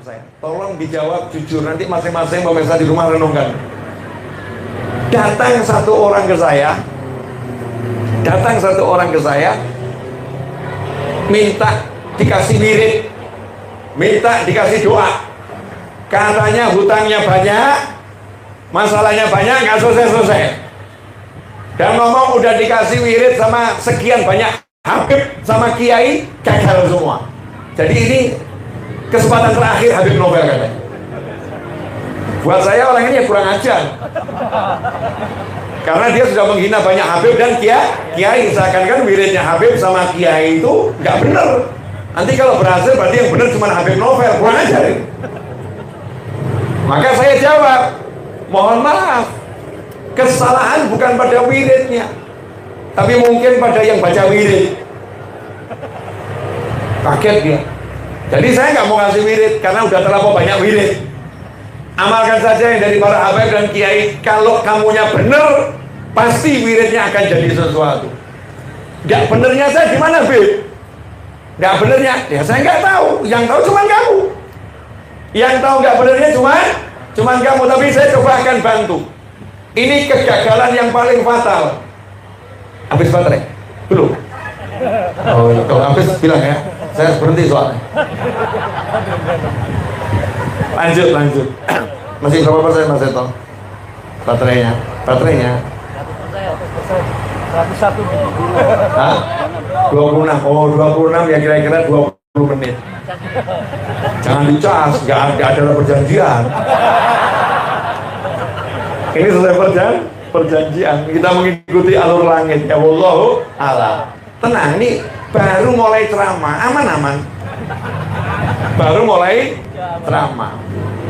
saya. Tolong dijawab jujur, nanti masing-masing pemirsa di rumah renungkan. Datang satu orang ke saya, minta dikasih wirid, minta dikasih doa. Katanya hutangnya banyak, masalahnya banyak, nggak selesai-selesai. Dan ngomong udah dikasih wirid sama sekian banyak habib sama kiai, gagal semua. Jadi ini kesempatan terakhir Habib Novel katanya. Buat saya orang ini ya kurang ajar, karena dia sudah menghina banyak habib dan kiai. Seakan-akan wiridnya habib sama kiai itu nggak benar. Nanti kalau berhasil berarti yang benar cuma Habib Novel, kurang ajar ini. Maka saya jawab, mohon maaf, kesalahan bukan pada wiridnya, tapi mungkin pada yang baca wirid. Kaget dia. Jadi saya nggak mau ngasih wirid karena udah terlalu banyak wirid. Amalkan saja yang dari para habib dan kiai. Kalau kamunya bener, pasti wiridnya akan jadi sesuatu. Nggak benernya saya gimana, Bib? Nggak benernya, ya saya nggak tahu. Yang tahu cuma kamu. Yang tahu nggak benernya cuma kamu. Tapi saya coba akan bantu. Ini kegagalan yang paling fatal. Habis baterai? Belum? Oh, kalau habis bilang ya. Saya berhenti soalnya. Lanjut. Masih berapa persen Mas Seto? Baterainya? 101. Hah? 26. Oh, 26 ya, kira-kira 20 menit. Jangan dicas, nggak ada perjanjian. Ini selesai perjanjian. Kita mengikuti alur langit. Ya wallahu a'lam. Tenang, ini baru mulai ceramah, aman-aman. Baru mulai ceramah.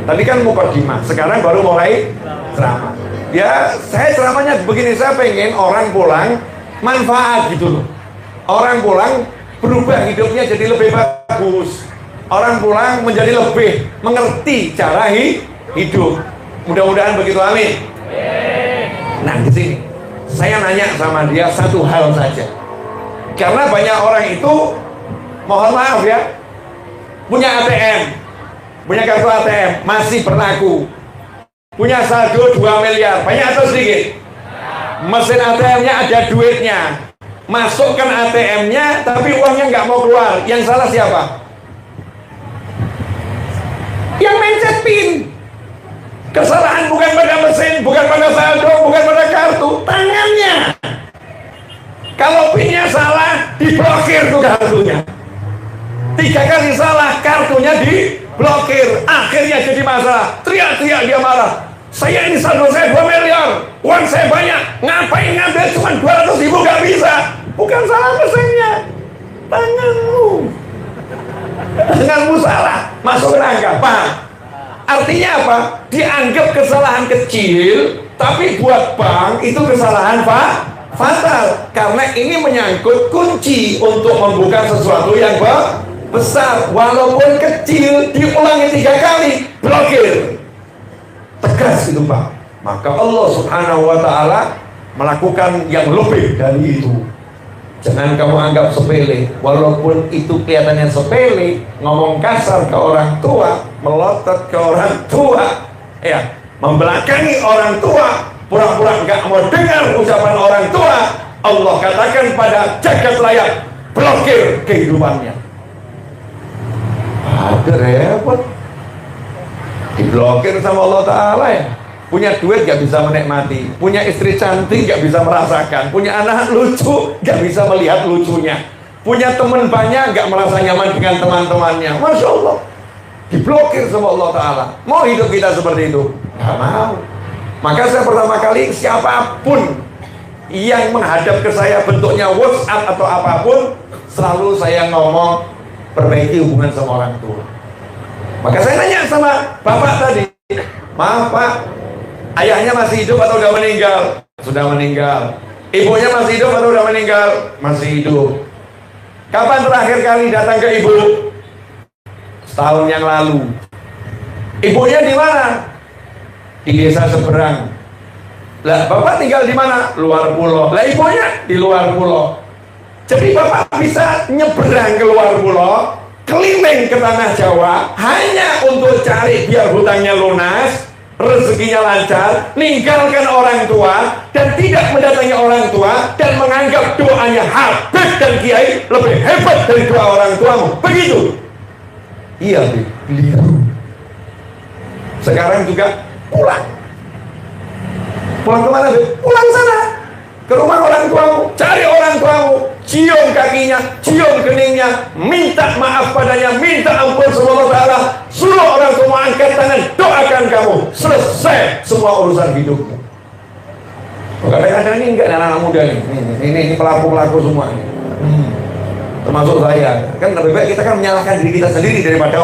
Tadi kan mukadimah, sekarang baru mulai ceramah. Ya, saya ceramahnya begini, saya pengen orang pulang manfaat gitu loh. Orang pulang berubah hidupnya jadi lebih bagus. Orang pulang menjadi lebih mengerti cara hidup. Mudah-mudahan begitu, amin. Nah, di sini saya nanya sama dia satu hal saja. Karena banyak orang itu, mohon maaf ya, punya ATM, punya kartu ATM, masih berlaku, punya saldo 2 miliar, banyak atau sedikit? Mesin ATM-nya ada duitnya, masukkan ATM-nya, tapi uangnya nggak mau keluar. Yang salah siapa? Yang mencet PIN. Kesalahan bukan pada mesin, bukan pada saldo, bukan pada kartu, tangannya. Kalau PIN-nya salah, diblokir tuh kartunya. 3 kali salah, kartunya diblokir. Akhirnya jadi masalah. Teriak-teriak dia marah. Saya ini saldo saya 2 miliar, uang saya banyak. Ngapain ngambil cuma 200 ribu, gak bisa. Bukan salah mesinnya, tanganmu. Tanganmu salah, masuk neraka. Paham? Artinya apa? Dianggap kesalahan kecil, tapi buat bank itu kesalahan fatal, karena ini menyangkut kunci untuk membuka sesuatu yang besar. Walaupun kecil, diulangi 3 kali, blokir. Tegas itu Pak. Maka Allah subhanahu wa ta'ala melakukan yang lebih dari itu. Jangan kamu anggap sepele. Walaupun itu kelihatannya sepele, ngomong kasar ke orang tua, melotot ke orang tua, ya, membelakangi orang tua, pura-pura nggak mau dengar ucapan orang tua, Allah katakan pada jagat layak, blokir kehidupannya. Ada repot, diblokir sama Allah Ta'ala ya. Punya duit gak bisa menikmati, punya istri cantik gak bisa merasakan, punya anak lucu gak bisa melihat lucunya, punya teman banyak gak merasa nyaman dengan teman-temannya. Masya Allah, diblokir sama Allah Ta'ala. Mau hidup kita seperti itu? Gak mau. Maka saya pertama kali, siapapun yang menghadap ke saya bentuknya WhatsApp atau apapun, selalu saya ngomong perbaiki hubungan sama orang tua. Maka saya nanya sama bapak tadi, maaf Pak, ayahnya masih hidup atau udah meninggal? Sudah meninggal. Ibunya masih hidup atau udah meninggal? Masih hidup. Kapan terakhir kali datang ke ibu? Setahun yang lalu. Ibunya di mana? Di desa seberang. Lah, bapak tinggal di mana? Luar pulau. Lah, ibunya di luar pulau. Jadi bapak bisa nyeberang ke luar pulau, keliling ke tanah Jawa hanya untuk cari biar hutangnya lunas, rezekinya lancar, ninggalkan orang tua dan tidak mendatangi orang tua dan menganggap doanya Habib dan Kiai lebih hebat dari doa orang tuamu. Begitu. Iya, keliru. Sekarang juga pulang. Pulang kemana, Bib? Pulang sana, ke rumah orang tuamu, cari orang tuamu, cium kakinya, cium keningnya, minta maaf padanya, minta ampun sama Allah Ta'ala, suruh orang tua angkat tangan, doakan kamu, selesai semua urusan hidupmu. Kadang-kadang ini enggak anak-anak muda ini pelaku-pelaku semua ini. Termasuk saya. Kan lebih baik kita kan menyalahkan diri kita sendiri daripada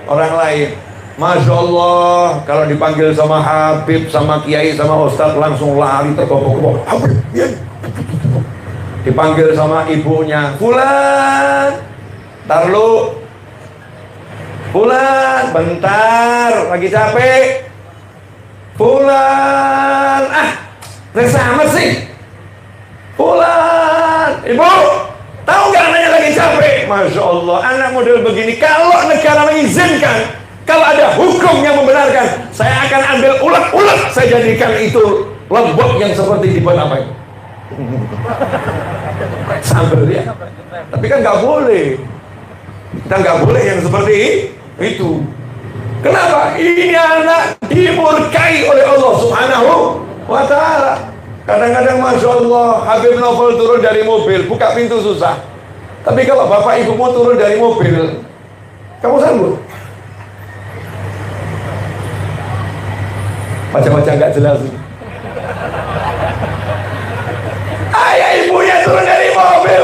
orang lain. Masya Allah, kalau dipanggil sama Habib, sama Kiai, sama Ustadz langsung lari tergobok-gobok. Habib, ya. Dipanggil sama ibunya, Fulan, ntar lu, Fulan, bentar, lagi capek. Fulan, sama sih. Fulan, ibu, tahu nggak anaknya lagi capek? Masya Allah, anak model begini, kalau negara mengizinkan, kalau ada hukum yang membenarkan, saya akan ambil ulat-ulat, saya jadikan itu lembut yang seperti dibuat apa itu? Sambal ya. Tapi kan nggak boleh. Kita nggak boleh yang seperti itu. Kenapa? Ini anak dimurkai oleh Allah Subhanahu wa Ta'ala. Kadang-kadang Masya Allah, Habib Novel turun dari mobil, buka pintu susah. Tapi kalau bapak ibumu turun dari mobil, kamu sanggup? Baca-baca nggak jelas. Ayah ibunya turun dari mobil,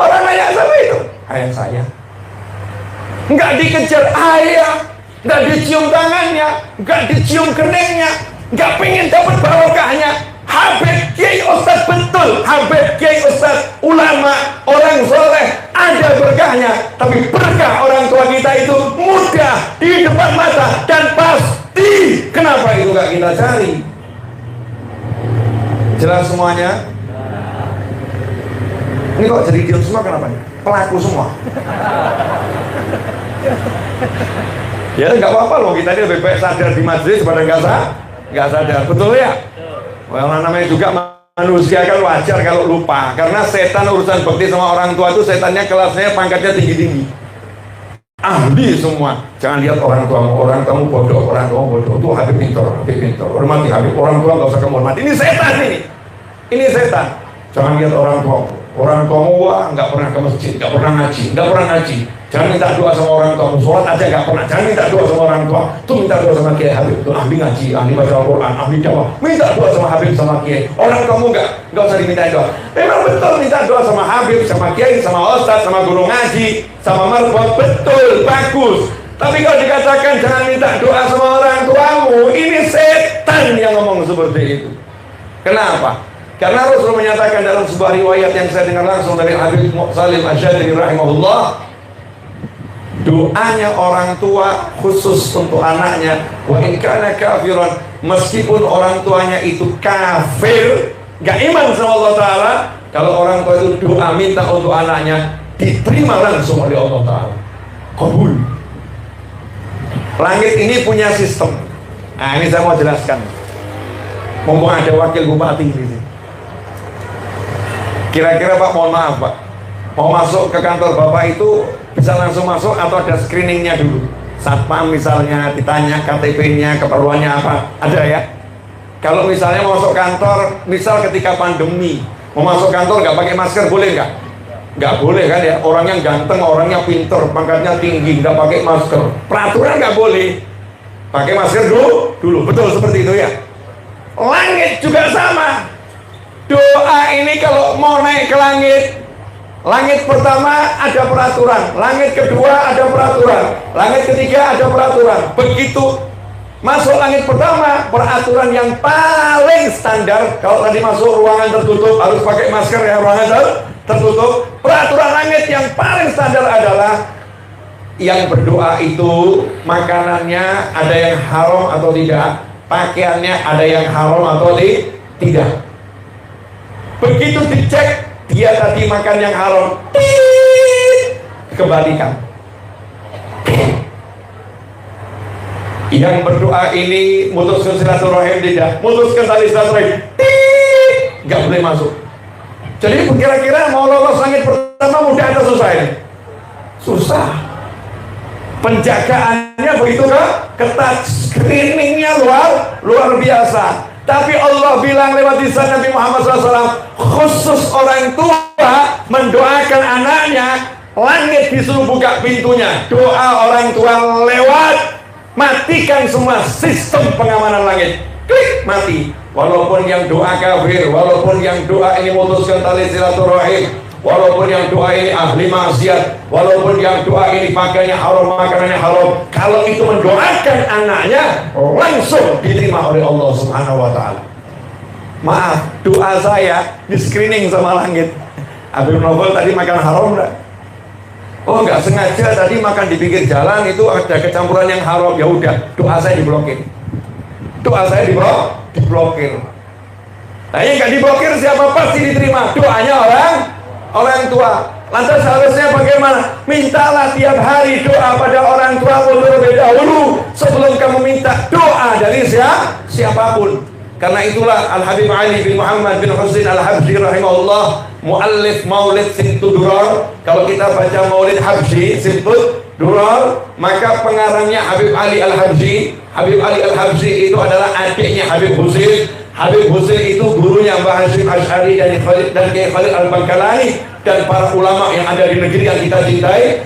orang nanya sama itu, ayah saya. Nggak dikejar ayah, nggak dicium tangannya, nggak dicium keningnya, nggak pengen dapat barokahnya. Habib Kiai Ustadz betul, Habib Kiai Ustadz ulama, orang soleh, ada berkahnya. Tapi berkah orang tua kita itu mudah di depan mata dan pasti. Kenapa itu nggak kita cari? Jelas semuanya? Ini kok jadi diam semua kenapa nih? Pelaku semua. Ya nggak apa-apa loh, kita ini lebih baik sadar di majelis daripada nggak sadar, betul ya? Well, namanya juga manusia kan wajar kalau lupa, karena setan urusan bakti sama orang tua itu setannya kelasnya pangkatnya tinggi-tinggi, ahli semua. Jangan lihat orang tuamu bodoh, orang tuamu bodoh, itu Habib pintar, hormati Habib, orang tua nggak usah kamu hormati. Ini setan ini setan. Jangan lihat orang tuamu wah nggak pernah ke masjid, nggak pernah ngaji. Jangan minta doa sama orang tua, sholat aja nggak pernah. Jangan minta doa sama orang tua, tuh minta doa sama Kiai Habib, tuh ahli ngaji, ahli baca Al-Quran, ahli dakwah. Minta doa sama Habib, sama Kiai. Orang kamu nggak usah diminta doa. Memang betul minta doa sama Habib, sama Kiai, sama Ustadz, sama guru ngaji, sama marfat, betul, bagus. Tapi kalau dikatakan jangan minta doa sama orang tuamu, ini setan yang ngomong seperti itu. Kenapa? Karena Rasul menyatakan dalam sebuah riwayat yang saya dengar langsung dari Habib Salim Asyadri rahimahullah, doanya orang tua khusus untuk anaknya, wa in kana kafiran, meskipun orang tuanya itu kafir, gak iman sama Allah Ta'ala, kalau orang tua itu doa minta untuk anaknya, diterima langsung oleh Allah Ta'ala, kabul. Langit ini punya sistem. Nah ini saya mau jelaskan, mumpung ada wakil bupati di sini. Kira-kira Pak, mohon maaf Pak, mau masuk ke kantor Bapak itu bisa langsung masuk atau ada screeningnya dulu? Satpam misalnya ditanya KTP-nya, keperluannya apa, ada ya? Kalau misalnya mau masuk kantor, misal ketika pandemi, mau masuk kantor nggak pakai masker boleh nggak? Nggak boleh kan ya? Orang yang ganteng, orangnya pinter, pangkatnya tinggi, nggak pakai masker. Peraturan nggak boleh. Pakai masker dulu. Betul seperti itu ya? Langit juga sama. Doa ini kalau mau naik ke langit pertama ada peraturan, langit kedua ada peraturan, langit ketiga ada peraturan. Begitu masuk langit pertama, peraturan yang paling standar. Kalau tadi masuk ruangan tertutup harus pakai masker ya, ruangan tertutup. Peraturan langit yang paling standar adalah yang berdoa itu makanannya ada yang haram atau tidak, pakaiannya ada yang haram atau tidak. Begitu dicek, dia tadi makan yang haram, kembalikan. Yang berdoa ini mutuskan silaturahim tidak, mutuskan tali silaturahim, nggak boleh masuk. Jadi kira-kira mau lolos langit pertama mudah atau susah ini? Susah. Penjagaannya begitu ketat, screeningnya luar biasa. Tapi Allah bilang lewat lisan Nabi Muhammad SAW, khusus orang tua mendoakan anaknya, langit disuruh buka pintunya. Doa orang tua lewat, matikan semua sistem pengamanan langit. Klik, mati. Walaupun yang doa kafir, walaupun yang doa ini memutuskan tali silaturahim, walaupun yang doa ini ahli maksiat, walaupun yang doa ini pakainya haram, makanannya haram, kalau itu mendoakan anaknya, langsung diterima oleh Allah Subhanahu wa Ta'ala. Maaf, doa saya di screening sama langit. Habib Novel tadi makan haram enggak? Oh, nggak sengaja tadi makan di pinggir jalan, itu ada kecampuran yang haram, ya udah, doa saya diblokir. Doa saya diblokir. Nah, yang nggak diblokir siapa pasti diterima? Doanya orang tua. Lantas harusnya bagaimana? Mintalah tiap hari doa pada orang tua terlebih dahulu sebelum kamu minta doa dari siapapun. Karena itulah Al-Habib Ali bin Muhammad bin Husain Al-Habsyi rahimahullah, muallif Maulid Sintut Durar. Kalau kita baca Maulid Habsyi Sintut Durar, maka pengarangnya Habib Ali Al-Habsyi. Habib Ali Al-Habsyi itu adalah adiknya Habib Husain. Habib Husain itu gurunya Mbah Hasyim Asy'ari dan Kiai Khalid Al-Bangkalani dan para ulama yang ada di negeri yang kita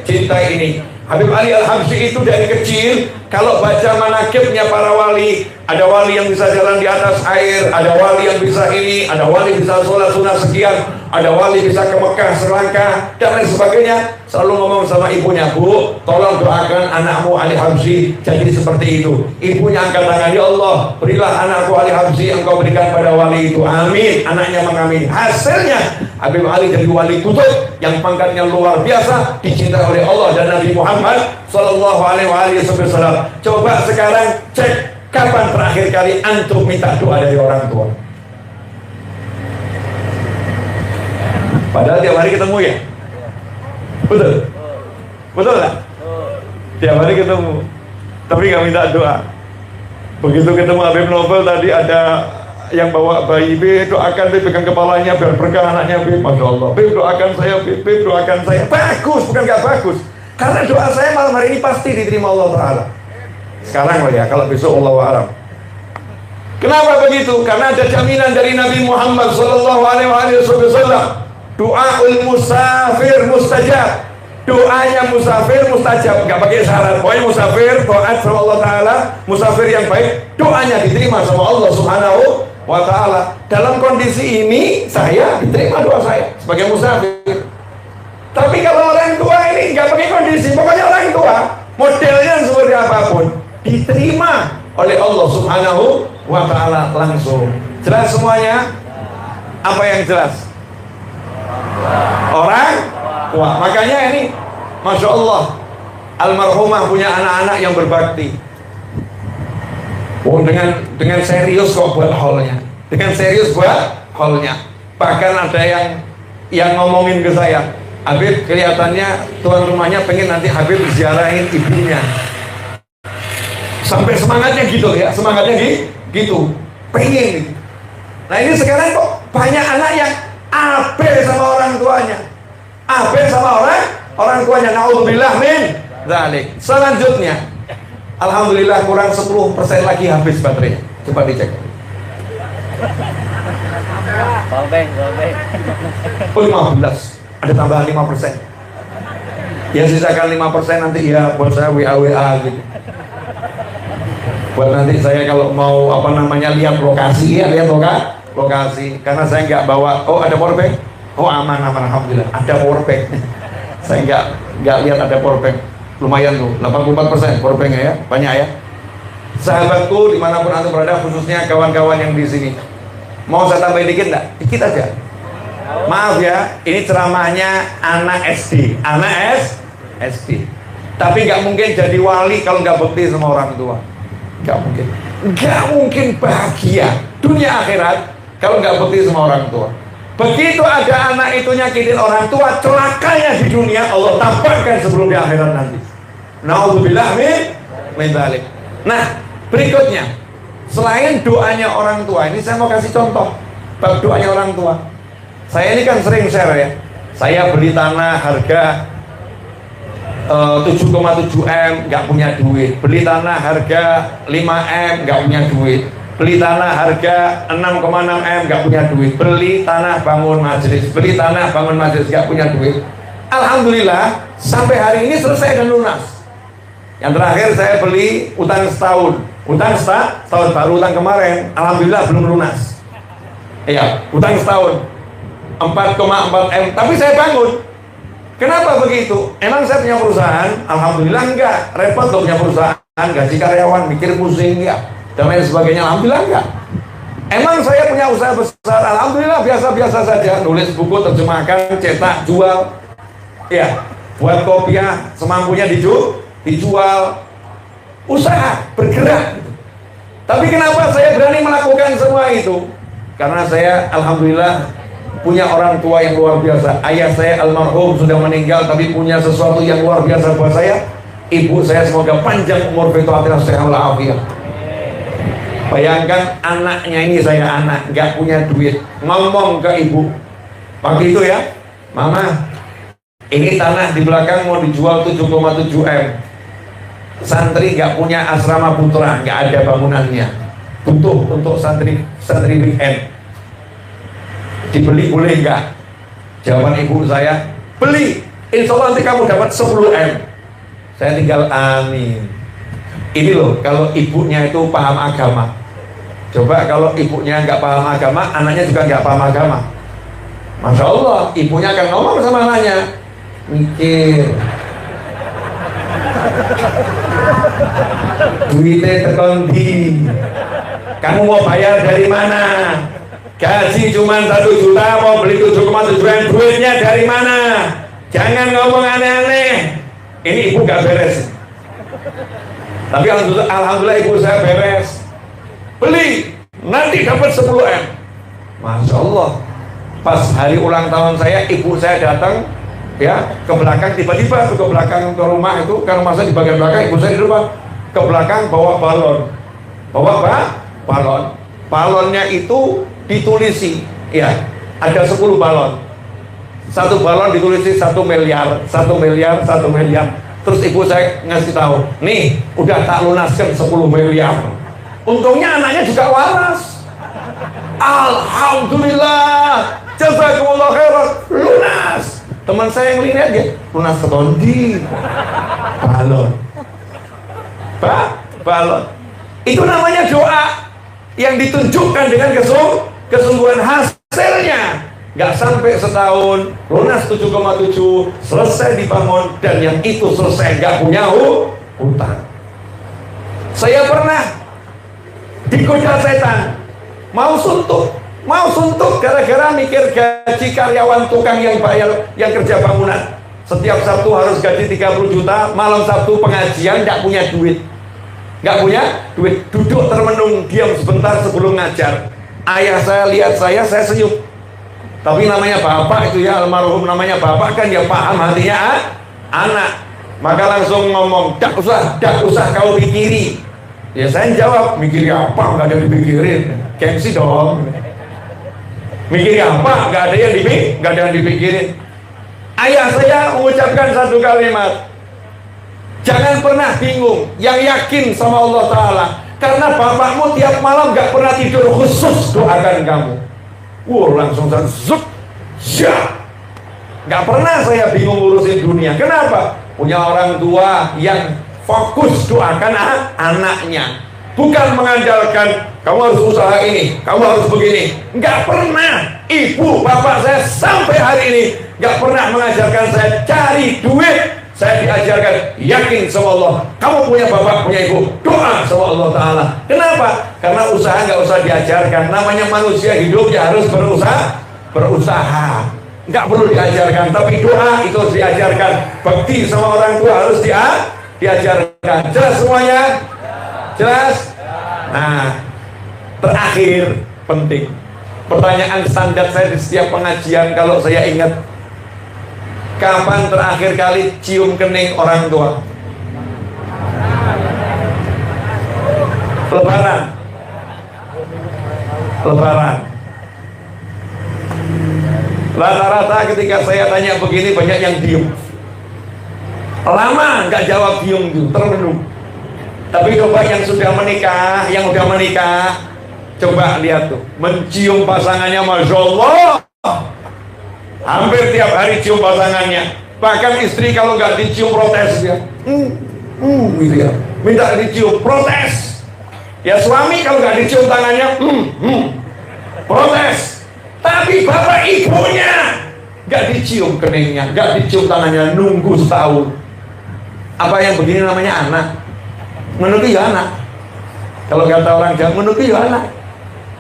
cintai ini. Habib Ali Al-Habsyi itu dari kecil kalau baca manaqibnya para wali, ada wali yang bisa jalan di atas air, ada wali yang bisa ini, ada wali bisa sholat sunnah sekian, ada wali bisa ke Mekah selangkah dan lain sebagainya. Selalu ngomong sama ibunya, Bu, tolong doakan anakmu Ali Habsyi jadi seperti itu. Ibunya angkat tangan, ya Allah, berilah anakku Ali Habsyi engkau berikan pada wali itu. Amin. Anaknya mengamin. Hasilnya Habib Ali jadi wali kutub yang pangkatnya luar biasa, dicintai oleh Allah dan Nabi Muhammad Sallallahu Alaihi Wasallam. Coba sekarang cek, kapan terakhir kali antum minta doa dari orang tua? Padahal tiap hari ketemu ya? Betul? Betul nggak? Tiap hari ketemu, tapi nggak minta doa. Begitu ketemu Habib Novel tadi, ada yang bawa bayi, B, doakan B, pegang kepalanya biar berkah anaknya B. Masya Allah, B, doakan saya, B, doakan saya. Bagus, bukan nggak bagus. Karena doa saya malam hari ini pasti diterima Allah Ta'ala. Sekarang lah ya, kalau besok Allah wa'alam. Kenapa begitu? Karena ada jaminan dari Nabi Muhammad Sallallahu Alaihi Wasallam. Doaul musafir mustajab. Doanya musafir mustajab, nggak pakai syarat. Pokoknya musafir, taat sama Allah Ta'ala, musafir yang baik, doanya diterima sama Allah Subhanahu wa Ta'ala. Dalam kondisi ini, saya diterima doa saya sebagai musafir. Tapi kalau orang tua ini nggak pakai kondisi, pokoknya orang tua, modelnya seperti apapun, diterima oleh Allah Subhanahu wa Ta'ala langsung. Jelas semuanya? Apa yang jelas? Orang tua. Makanya ini, Masya Allah, almarhumah punya anak-anak yang berbakti. Oh, dengan serius kok buat haulnya. Dengan serius buat haulnya. Bahkan ada yang ngomongin ke saya, Habib, kelihatannya tuan rumahnya pengen nanti Habib ziarahin ibunya. Sampai semangatnya gitu ya, semangatnya gitu, pengen. Nah ini sekarang kok banyak anak yang abe sama orang tuanya, abe sama orang tuanya. Naudzubillah min dzalik. Selanjutnya, alhamdulillah kurang 10% lagi habis baterainya. Coba dicek. Powerbank. 15. Ada tambahan 5%. Ya sisakan 5% nanti ya buat saya WA gitu. Buat nanti saya kalau mau lihat lokasi ya, lihat lokasi. Karena saya nggak bawa. Oh, ada powerbank? Oh, aman alhamdulillah. Ada powerbank. Saya nggak lihat ada powerbank. Lumayan tuh, 84% powerbanknya ya, banyak ya. Sahabatku dimanapun antum berada, khususnya kawan-kawan yang di sini. Mau saya tambahin dikit nggak? Dikit aja. Maaf ya, ini ceramahnya anak SD, SD. Tapi nggak mungkin jadi wali kalau nggak bekti sama orang tua. Nggak mungkin bahagia dunia akhirat kalau nggak bekti sama orang tua. Begitu ada anak itu nyakitin orang tua, celakanya di dunia Allah tampakkan sebelum di akhirat nanti. Naudzubillah min dzalik. Nah, berikutnya, selain doanya orang tua, ini saya mau kasih contoh bab doanya orang tua. Saya ini kan sering share ya, saya beli tanah harga 7,7 M, nggak punya duit. Beli tanah harga 5 M, nggak punya duit. Beli tanah harga 6,6 M, nggak punya duit. Beli tanah bangun majelis, beli tanah bangun majelis, nggak punya duit. Alhamdulillah sampai hari ini selesai dan lunas. Yang terakhir saya beli utang setahun, setahun baru, utang kemarin, alhamdulillah belum lunas. Iya, utang setahun 4,4 M, tapi saya bangun. Kenapa begitu? Emang saya punya perusahaan? Alhamdulillah enggak. Repot loh punya perusahaan, gaji karyawan, mikir pusing ya, dan lain sebagainya. Alhamdulillah enggak. Emang saya punya usaha besar? Alhamdulillah biasa-biasa saja. Nulis buku, terjemahkan, cetak, jual. Ya, buat kopiah semampunya dijual. Usaha, bergerak. Tapi kenapa saya berani melakukan semua itu? Karena saya alhamdulillah punya orang tua yang luar biasa. Ayah saya almarhum sudah meninggal, tapi punya sesuatu yang luar biasa buat saya. Ibu saya semoga panjang umur, fituatina sehat walafiat. Bayangkan anaknya ini, saya anak nggak punya duit, ngomong ke ibu waktu itu ya, Mama, ini tanah di belakang mau dijual 7,7 M. Santri nggak punya asrama putra, nggak ada bangunannya, butuh untuk santri weekend. Dibeli boleh enggak? Jawaban ibu saya, beli, insya Allah nanti kamu dapat 10 M. Saya tinggal amin. Ini loh, kalau ibunya itu paham agama. Coba kalau ibunya nggak paham agama, anaknya juga nggak paham agama. Masya Allah, ibunya akan ngomong sama anaknya, mikir, duitnya tekondi, kamu mau bayar dari mana? Gaji cuma 1 juta, mau beli 7,7 M, duitnya dari mana? Jangan ngomong aneh-aneh. Ini ibu gak beres. Tapi alhamdulillah ibu saya beres. Beli, nanti dapat 10 M. Masya Allah. Pas hari ulang tahun saya, ibu saya datang ya ke belakang, tiba-tiba ke belakang ke rumah itu, ke rumah saya di bagian belakang, ibu saya di rumah ke belakang bawa balon. Bawa apa? Balon. Balonnya itu ditulisi, ya, ada 10 balon. Satu balon ditulisi 1 miliar, 1 miliar, 1 miliar. Terus ibu saya ngasih tahu, nih, udah tak lunaskan 10 miliar. Untungnya anaknya juga waras. Alhamdulillah, jazakumullah khairan, lunas. Teman saya yang lihat ya, lunas setondi. Balon. Balon. Itu namanya doa yang ditunjukkan dengan kesungguhan, hasilnya nggak sampai setahun lunas 7,7, selesai dibangun, dan yang itu selesai nggak punya hutang. Saya pernah digoda setan, mau suntuk gara-gara mikir gaji karyawan tukang yang bayar, yang kerja bangunan. Setiap Sabtu harus gaji 30 juta, malam Sabtu pengajian nggak punya duit. Duduk termenung diam sebentar sebelum ngajar. Ayah saya lihat saya senyum. Tapi namanya bapak itu ya, almarhum, namanya bapak kan ya paham hatinya anak. Maka langsung ngomong, "Dak usah kau pikiri." Ya saya jawab, "Mikiri apa? Nggak ada yang dipikirin. Gengsi dong. Mikiri apa? Nggak ada yang dipikirin." Ayah saya mengucapkan satu kalimat, "Jangan pernah bingung, yang yakin sama Allah Ta'ala, karena bapakmu tiap malam gak pernah tidur, khusus doakan kamu." Langsung zuk, gak pernah saya bingung ngurusin dunia. Kenapa? Punya orang tua yang fokus doakan anaknya, bukan mengandalkan kamu harus usaha ini, kamu harus begini. Gak pernah. Ibu bapak saya sampai hari ini gak pernah mengajarkan saya cari duit. Saya diajarkan yakin sama Allah. Kamu punya bapak, punya ibu, doa sama Allah Ta'ala. Kenapa? Karena usaha nggak usah diajarkan. Namanya manusia hidup ya harus berusaha. Nggak perlu diajarkan, tapi doa itu harus diajarkan. Bakti sama orang tua harus diajarkan. Jelas semuanya? Jelas? Nah, terakhir penting. Pertanyaan standar saya di setiap pengajian kalau saya ingat, kapan terakhir kali cium kening orang tua? Lebaran. Lebaran. Rata-rata ketika saya tanya begini banyak yang diem. Lama nggak jawab, diem tuh, termenung. Tapi coba yang sudah menikah, coba lihat tuh, mencium pasangannya, masya Allah. Hampir tiap hari cium pasangannya. Bahkan istri kalau nggak dicium protes dia. Gitu ya. Minta dicium, protes. Ya suami kalau nggak dicium tangannya, protes. Tapi bapak ibunya nggak dicium keningnya, nggak dicium tangannya, nunggu setahun. Apa yang begini namanya anak? Menurut ya anak. Kalau kata orang Jawa, menurut ya anak.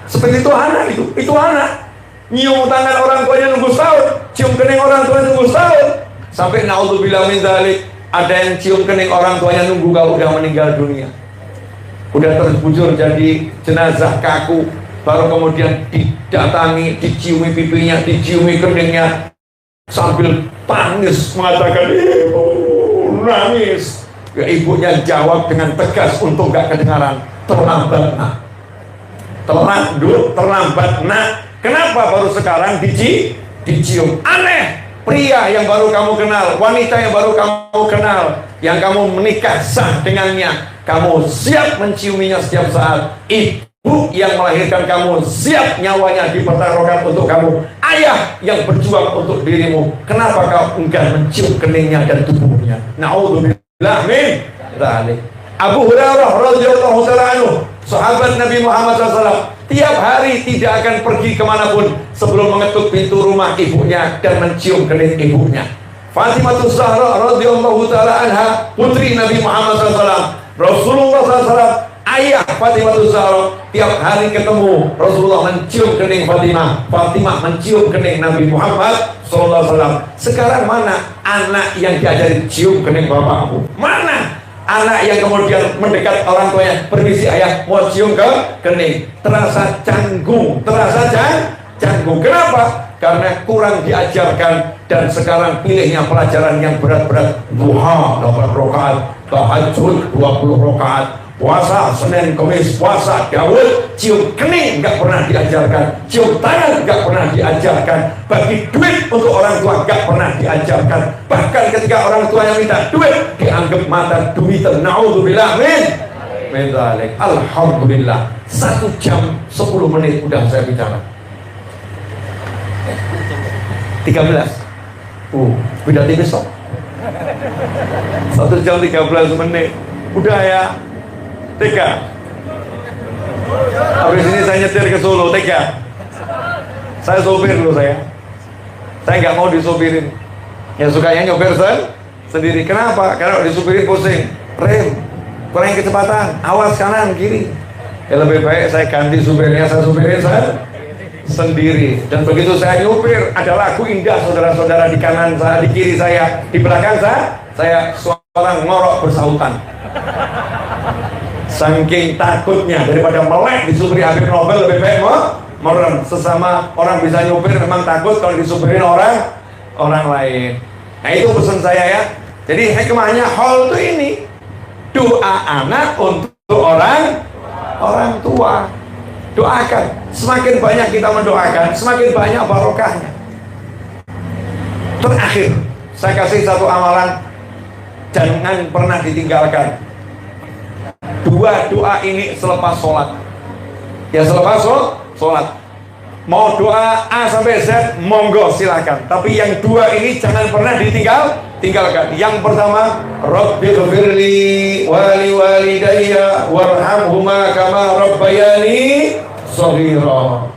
Seperti itu anak, itu anak. Nyium tangan orang tuanya nunggu setahun, cium kening orang tuanya nunggu setahun. Sampai naudzubillah min dzalik, ada yang cium kening orang tuanya nunggu kalau udah meninggal dunia. Udah terbujur jadi jenazah kaku, baru kemudian didatangi, diciumi pipinya, diciumi keningnya, sambil tangis mengatakan, ibu nangis. Ya, ibunya jawab dengan tegas untuk gak kedengaran, terlambat nak. Terlambat nak. Kenapa baru sekarang dicium? Aneh. Pria yang baru kamu kenal, wanita yang baru kamu kenal, yang kamu menikah sah dengannya, kamu siap menciuminya setiap saat. Ibu yang melahirkan kamu siap nyawanya dipertaruhkan untuk kamu. Ayah yang berjuang untuk dirimu, kenapa kau enggan mencium keningnya dan tubuhnya? Naudzubillah min dzalik. Abu Hurairah radhiyallahu taala anhu, sahabat Nabi Muhammad SAW, tiap hari tidak akan pergi kemanapun sebelum mengetuk pintu rumah ibunya dan mencium kening ibunya. Fatimatus Zahra radhiyallahu taala anha, putri Nabi Muhammad SAW, Rasulullah SAW, ayah Fatimatus Zahra, tiap hari ketemu Rasulullah mencium kening Fatimah, Fatimah mencium kening Nabi Muhammad SAW. Sekarang mana anak yang diajari cium kening bapakmu? Mana anak yang kemudian mendekat orang tuanya, permisi ayah mau cium ke kening? Terasa canggung, canggung. Kenapa? Karena kurang diajarkan, dan sekarang pilihnya pelajaran yang berat-berat. Duha 8 rakaat, tahajud 20 rakaat, puasa Senin Kamis, puasa Daud, cium kening nggak pernah diajarkan, cium tangan nggak pernah diajarkan, bagi duit untuk orang tua nggak pernah diajarkan. Bahkan ketika orang tuanya minta duit, dianggap mata duitan. Naudzubillah min dzalik. Alhamdulillah, 1 jam 10 menit udah saya bicara. 13. Beda tipis toh. 1 jam 13 menit. Udah ya. 3. Habis ini saya nyetir ke Solo, 3. Saya sopir dulu saya nggak mau disopirin. Yang sukanya nyopir sendiri. Kenapa? Karena disupirin pusing, rem, kurang kecepatan, awas kanan kiri. Ya lebih baik saya ganti supirnya, saya supirin saya sendiri. Dan begitu saya nyupir, ada lagu indah saudara-saudara di kanan saya, di kiri saya, di belakang saya suara ngorok bersautan. Saking takutnya, daripada melek disupiri Habib Nobel, lebih baik merem. Sesama orang bisa nyupir memang takut kalau disupirin orang lain. Nah itu pesan saya ya. Jadi hikmahnya hal itu ini, doa anak untuk orang tua. Doakan, semakin banyak kita mendoakan, semakin banyak barokahnya. Terakhir, saya kasih satu amalan, jangan pernah ditinggalkan. 2 doa ini selepas sholat. Ya selepas sholat. Mau doa A sampai Z, monggo silakan. Tapi yang 2 ini jangan pernah tinggalkan. Yang pertama, Rabbighfirli wali walidayya warhamhuma kama rabbayani shaghira.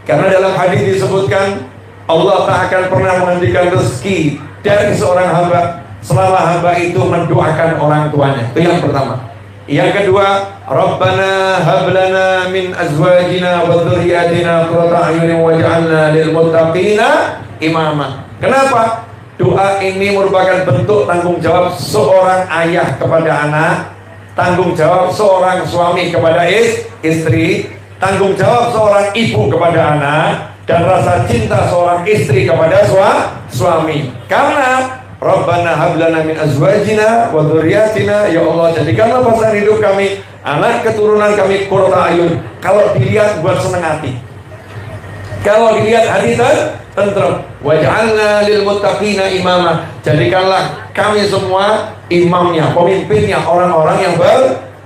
Karena dalam hadis disebutkan Allah tak akan pernah menghentikan rezeki dari seorang hamba selama hamba itu mendoakan orang tuanya. Itu yang pertama. Yang kedua, Rabbana hablana min azwajina wa dzurriyyatina qurrata a'yunin waj'alna lil muttaqina imama. Kenapa? Doa ini merupakan bentuk tanggung jawab seorang ayah kepada anak, tanggung jawab seorang suami kepada istri, tanggung jawab seorang ibu kepada anak, dan rasa cinta seorang istri kepada suami. Karena Rabbana hab lana min azwajina wa dzurriyyatina, ya Allah jadikanlah pasangan hidup kami, anak keturunan kami qurrata ayun. Kalau dilihat buat senang hati, kalau dilihat hati tentrem. Waj'alna lil muttaqina imama, jadikanlah kami semua imamnya, pemimpinnya orang-orang yang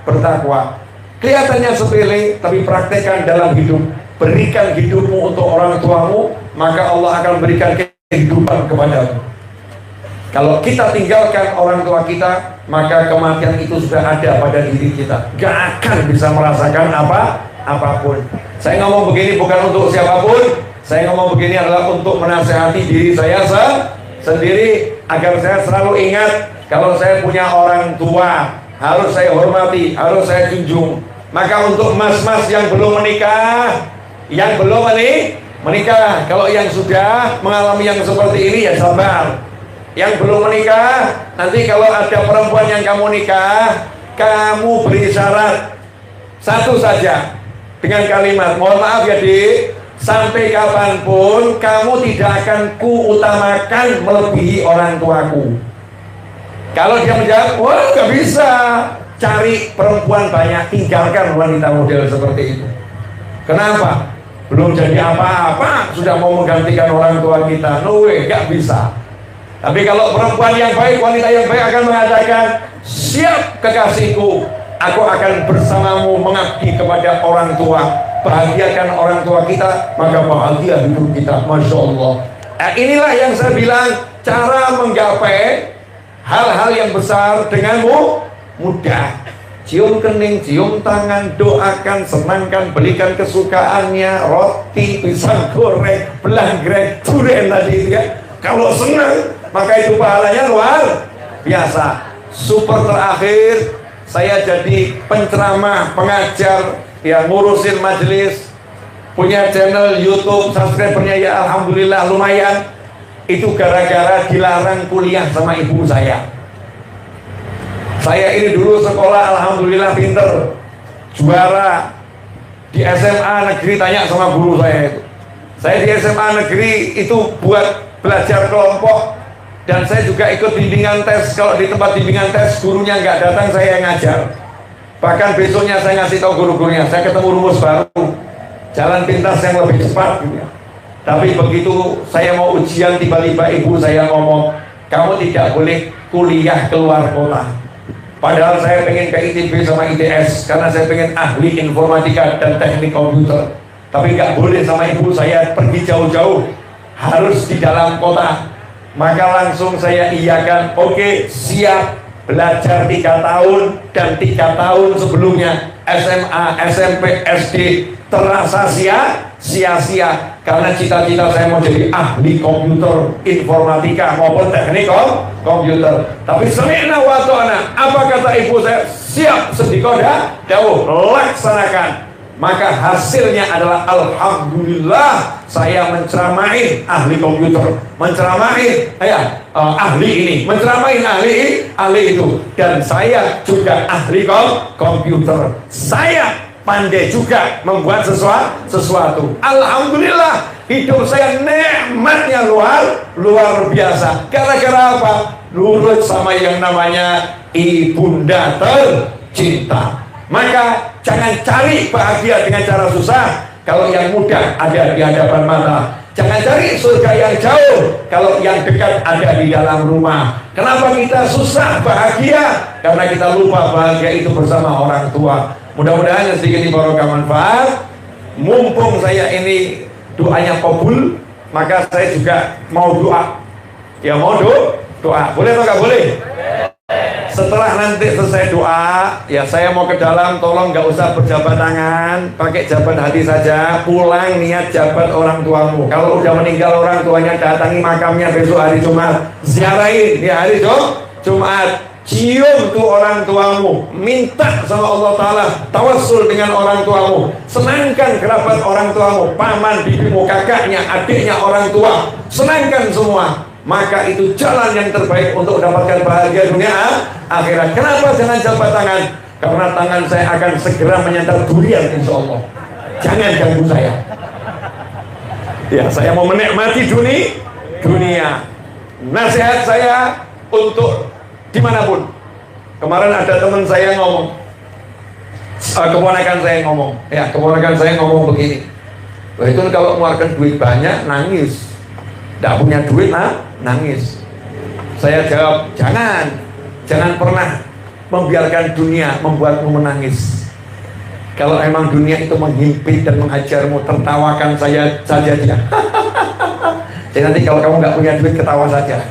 bertakwa. Kelihatannya sepele, tapi praktekkan dalam hidup. Berikan hidupmu untuk orang tuamu, maka Allah akan berikan kehidupan kepadamu. Kalau kita tinggalkan orang tua kita, maka kematian itu sudah ada pada diri kita. Gak akan bisa merasakan apapun. Saya ngomong begini bukan untuk siapapun. Saya ngomong begini adalah untuk menasehati diri saya sendiri, agar saya selalu ingat kalau saya punya orang tua, harus saya hormati, harus saya junjung. Maka untuk mas-mas yang belum menikah, kalau yang sudah mengalami yang seperti ini ya sabar. Yang belum menikah, nanti kalau ada perempuan yang kamu nikah, kamu beri syarat satu saja dengan kalimat, mohon maaf ya dik, sampai kapanpun kamu tidak akan kuutamakan melebihi orang tuaku. Kalau dia menjawab, wah gak bisa, cari perempuan banyak, tinggalkan wanita model seperti itu. Kenapa? Belum jadi apa-apa sudah mau menggantikan orang tua kita. No way, gak bisa. Tapi kalau perempuan yang baik, wanita yang baik akan mengatakan, siap kekasihku, aku akan bersamamu mengabdi kepada orang tua. Bahagiakan orang tua kita, maka bahagia hidup kita. Masya Allah. Inilah yang saya bilang, cara menggapai hal-hal yang besar denganmu mudah. Cium kening, cium tangan, doakan, senangkan, belikan kesukaannya, roti, pisang goreng, belanggrek, durian tadi itu ya. Kalau senang, maka itu pahalanya luar biasa. Super terakhir, saya jadi penceramah, pengajar, ya ngurusin majelis, punya channel YouTube, subscribernya ya alhamdulillah lumayan. Itu gara-gara dilarang kuliah sama ibu saya. Saya ini dulu sekolah alhamdulillah pinter, juara di SMA negeri, tanya sama guru saya itu. Saya di SMA negeri itu buat belajar kelompok, dan saya juga ikut bimbingan tes. Kalau di tempat bimbingan tes gurunya nggak datang, saya yang ngajar. Bahkan besoknya saya ngasih tahu guru-gurunya, saya ketemu rumus baru, jalan pintas yang lebih cepat gitu. Tapi begitu saya mau ujian, tiba-tiba ibu saya ngomong, kamu tidak boleh kuliah keluar kota. Padahal saya pengen ke ITB sama ITS, karena saya pengen ahli informatika dan teknik komputer. Tapi nggak boleh sama ibu saya pergi jauh-jauh, harus di dalam kota. Maka langsung saya iyakan, oke, siap belajar 3 tahun, dan 3 tahun sebelumnya SMA, SMP, SD terasa sia-sia karena cita-cita saya mau jadi ahli komputer, informatika maupun teknik komputer. Tapi sami'na wa ta'na, apa kata ibu saya? Siap, sedikoda dawuh, laksanakan. Maka hasilnya adalah alhamdulillah saya menceramain ahli komputer, menceramain ahli ini, menceramain ahli itu, dan saya juga ahli komputer. Saya pandai juga membuat sesuatu. Alhamdulillah hidup saya nikmatnya luar biasa. Gara-gara apa? Nurut sama yang namanya ibunda tercinta. Maka jangan cari bahagia dengan cara susah kalau yang mudah ada di hadapan mata. Jangan cari surga yang jauh kalau yang dekat ada di dalam rumah. Kenapa kita susah bahagia? Karena kita lupa bahagia itu bersama orang tua. Mudah-mudahan sedikit barokah manfaat. Mumpung saya ini doanya kabul, maka saya juga mau doa. Ya mau doa. Boleh atau nggak boleh? Setelah nanti selesai doa, ya saya mau ke dalam, tolong nggak usah berjabat tangan, pakai jabat hati saja. Pulang niat jabat orang tuamu. Kalau udah meninggal orang tuanya, datangi makamnya besok hari Jumat, ziarahin di hari Jumat. Cium tuh orang tuamu, minta sama Allah Ta'ala, tawassul dengan orang tuamu, senangkan kerabat orang tuamu, paman, bibimu, kakaknya, adiknya orang tua, senangkan semua. Maka itu jalan yang terbaik untuk mendapatkan bahagia dunia akhirat. Kenapa jangan jabat tangan? Karena tangan saya akan segera menyandar durian insya Allah. Jangan ganggu saya. Ya, saya mau menikmati dunia. Nasihat saya, untuk dimanapun. Kemarin ada teman saya ngomong, keponakan saya ngomong begini, wah itu kalau mengeluarkan duit banyak nangis, tidak punya duit nangis. Saya jawab, jangan pernah membiarkan dunia membuatmu menangis. Kalau emang dunia itu menghimpit dan menghajarmu, tertawakan saja dia. Jadi nanti kalau kamu nggak punya duit, ketawa saja.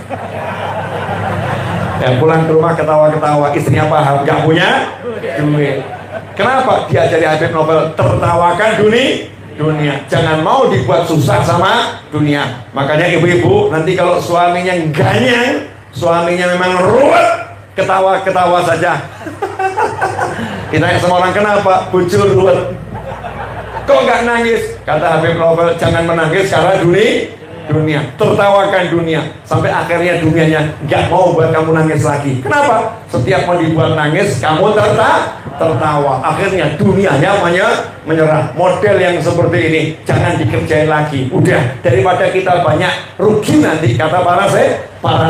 Ya, pulang ke rumah ketawa-ketawa, istrinya paham, nggak punya duit. Kenapa? Diajari Habib Novel, tertawakan dunia. Jangan mau dibuat susah sama dunia. Makanya ibu-ibu, nanti kalau suaminya ganyang, suaminya memang ruwet, ketawa-ketawa saja. Ditanya sama orang, kenapa? Bujur ruwet. Kok nggak nangis? Kata Habib Novel, jangan menangis karena dunia. Tertawakan dunia. Sampai akhirnya dunianya nggak mau buat kamu nangis lagi. Kenapa? Setiap mau dibuat nangis, kamu tertawa. Akhirnya dunianya menyerah. Model yang seperti ini jangan dikerjain lagi. Udah, daripada kita banyak rugi nanti, kata para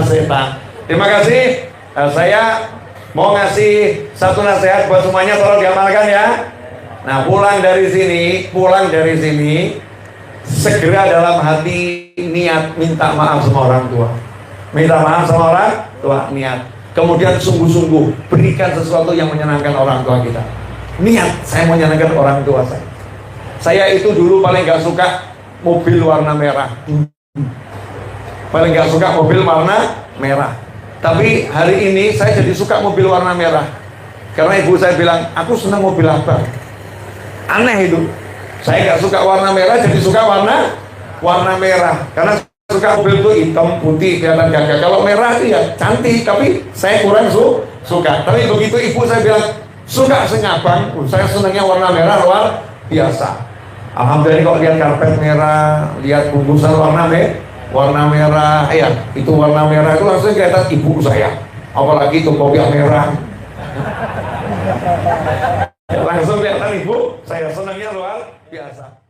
setan. Terima kasih. Saya mau ngasih satu nasihat buat semuanya, tolong diamalkan ya. Nah, pulang dari sini segera dalam hati niat minta maaf sama orang tua. Minta maaf sama orang tua, niat. Kemudian sungguh-sungguh berikan sesuatu yang menyenangkan orang tua kita. Niat, saya mau menyenangkan orang tua saya. Saya itu dulu paling gak suka mobil warna merah. Paling gak suka mobil warna merah. Tapi hari ini saya jadi suka mobil warna merah. Karena ibu saya bilang, aku senang mobil apa? Aneh itu. Saya nggak suka warna merah, jadi suka warna merah. Karena suka mobil itu hitam, putih, kelihatan gagah. Kalau merah itu ya cantik, tapi saya kurang suka. Tapi begitu ibu saya bilang, suka sengabang, saya senangnya warna merah luar biasa. Alhamdulillah kalau lihat karpet merah, lihat bungkusan warna merah, ya itu warna merah itu langsung kelihatan ibu saya. Apalagi itu kopi merah, langsung kelihatan ibu saya senangnya luar biasa.